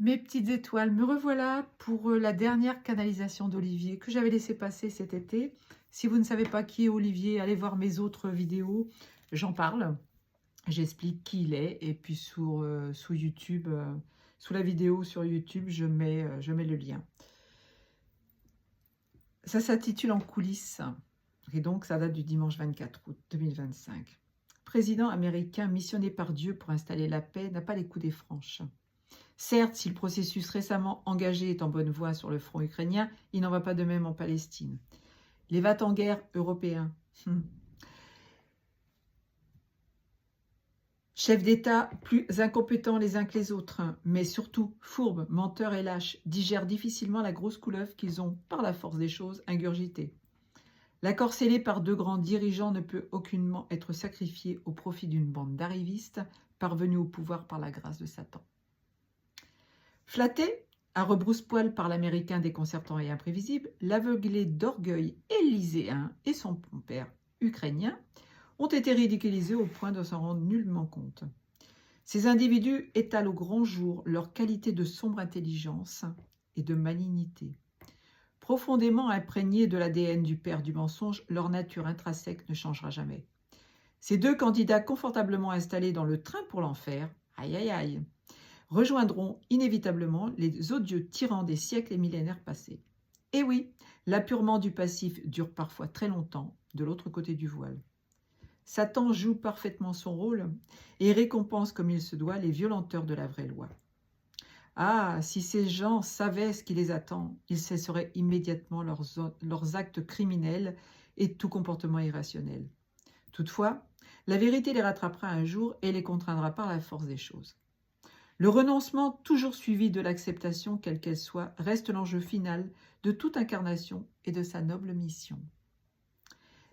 Mes petites étoiles, me revoilà pour la dernière canalisation d'Olivier que j'avais laissé passer cet été. Si vous ne savez pas qui est Olivier, allez voir mes autres vidéos, j'en parle. J'explique qui il est et puis sous YouTube, sous la vidéo sur YouTube, je mets le lien. Ça s'intitule En coulisses et donc ça date du dimanche 24 août 2025. Président américain missionné par Dieu pour installer la paix n'a pas les coups des franches. Certes, si le processus récemment engagé est en bonne voie sur le front ukrainien, il n'en va pas de même en Palestine. Les va-t-en-guerre européens, chefs d'État plus incompétents les uns que les autres, mais surtout fourbes, menteurs et lâches, digèrent difficilement la grosse couleuvre qu'ils ont, par la force des choses, ingurgitée. L'accord scellé par deux grands dirigeants ne peut aucunement être sacrifié au profit d'une bande d'arrivistes parvenus au pouvoir par la grâce de Satan. Flatté, à rebrousse-poil par l'Américain déconcertant et imprévisible, l'aveuglé d'orgueil élyséen et son père ukrainien ont été ridiculisés au point de s'en rendre nullement compte. Ces individus étalent au grand jour leur qualité de sombre intelligence et de malignité. Profondément imprégnés de l'ADN du père du mensonge, leur nature intrinsèque ne changera jamais. Ces deux candidats confortablement installés dans le train pour l'enfer, aïe aïe aïe, rejoindront inévitablement les odieux tyrans des siècles et millénaires passés. Et oui, l'apurement du passif dure parfois très longtemps de l'autre côté du voile. Satan joue parfaitement son rôle et récompense comme il se doit les violenteurs de la vraie loi. Ah, si ces gens savaient ce qui les attend, ils cesseraient immédiatement leurs actes criminels et tout comportement irrationnel. Toutefois, la vérité les rattrapera un jour et les contraindra par la force des choses. Le renoncement, toujours suivi de l'acceptation, quelle qu'elle soit, reste l'enjeu final de toute incarnation et de sa noble mission.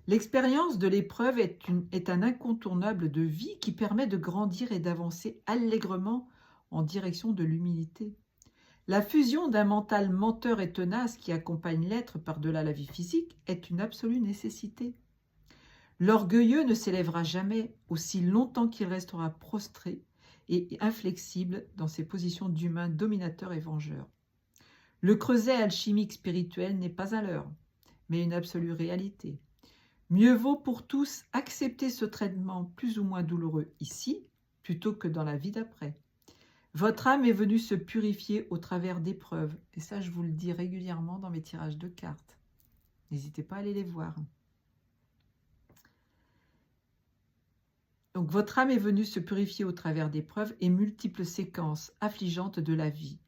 L'expérience de l'épreuve est un incontournable de vie qui permet de grandir et d'avancer allègrement en direction de l'humilité. La fusion d'un mental menteur et tenace qui accompagne l'être par-delà la vie physique est une absolue nécessité. L'orgueilleux ne s'élèvera jamais aussi longtemps qu'il restera prostré et inflexible dans ses positions d'humain dominateur et vengeur. Le creuset alchimique spirituel n'est pas un leurre, mais une absolue réalité. Mieux vaut pour tous accepter ce traitement plus ou moins douloureux ici, plutôt que dans la vie d'après. Votre âme est venue se purifier au travers d'épreuves, et ça je vous le dis régulièrement dans mes tirages de cartes. N'hésitez pas à aller les voir. Donc votre âme est venue se purifier au travers d'épreuves et multiples séquences affligeantes de la vie.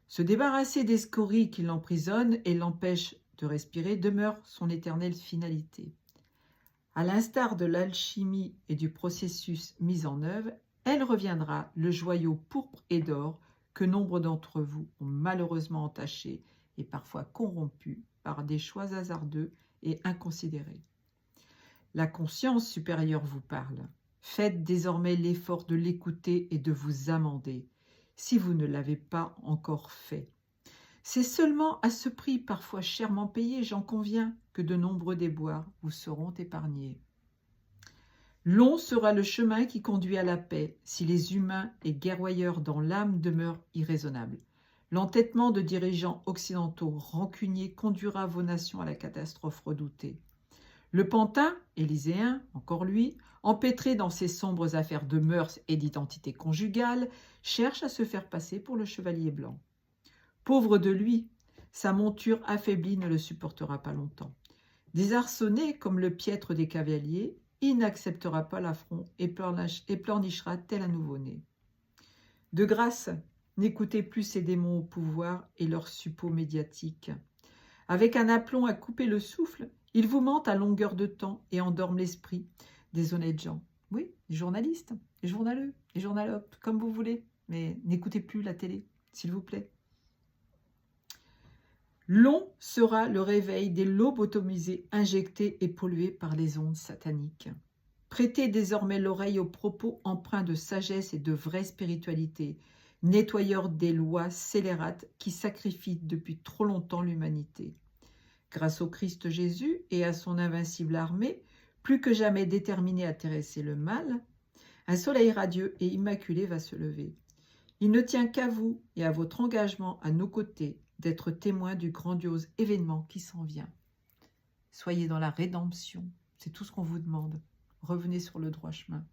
Se débarrasser des scories qui l'emprisonnent et l'empêchent de respirer demeure son éternelle finalité. À l'instar de l'alchimie et du processus mis en œuvre, elle reviendra le joyau pourpre et d'or que nombre d'entre vous ont malheureusement entaché et parfois corrompu par des choix hasardeux et inconsidérés. La conscience supérieure vous parle. Faites désormais l'effort de l'écouter et de vous amender, si vous ne l'avez pas encore fait. C'est seulement à ce prix parfois chèrement payé, j'en conviens, que de nombreux déboires vous seront épargnés. Long sera le chemin qui conduit à la paix, si les humains et guerroyeurs dans l'âme demeurent irraisonnables. L'entêtement de dirigeants occidentaux rancuniers conduira vos nations à la catastrophe redoutée. Le pantin, élyséen, encore lui, empêtré dans ses sombres affaires de mœurs et d'identité conjugale, cherche à se faire passer pour le chevalier blanc. Pauvre de lui, sa monture affaiblie ne le supportera pas longtemps. Désarçonné comme le piètre des cavaliers, il n'acceptera pas l'affront et pleurnichera tel un nouveau-né. De grâce, n'écoutez plus ces démons au pouvoir et leurs suppôts médiatiques. Avec un aplomb à couper le souffle, ils vous mentent à longueur de temps et endorment l'esprit des honnêtes gens. Oui, les journalistes, les journaleux, les journalopes, comme vous voulez, mais n'écoutez plus la télé, s'il vous plaît. Long sera le réveil des lobotomisés injectés et pollués par les ondes sataniques. Prêtez désormais l'oreille aux propos empreints de sagesse et de vraie spiritualité, nettoyeurs des lois scélérates qui sacrifient depuis trop longtemps l'humanité. Grâce au Christ Jésus et à son invincible armée, plus que jamais déterminé à terrasser le mal, un soleil radieux et immaculé va se lever. Il ne tient qu'à vous et à votre engagement à nos côtés d'être témoins du grandiose événement qui s'en vient. Soyez dans la rédemption, c'est tout ce qu'on vous demande. Revenez sur le droit chemin.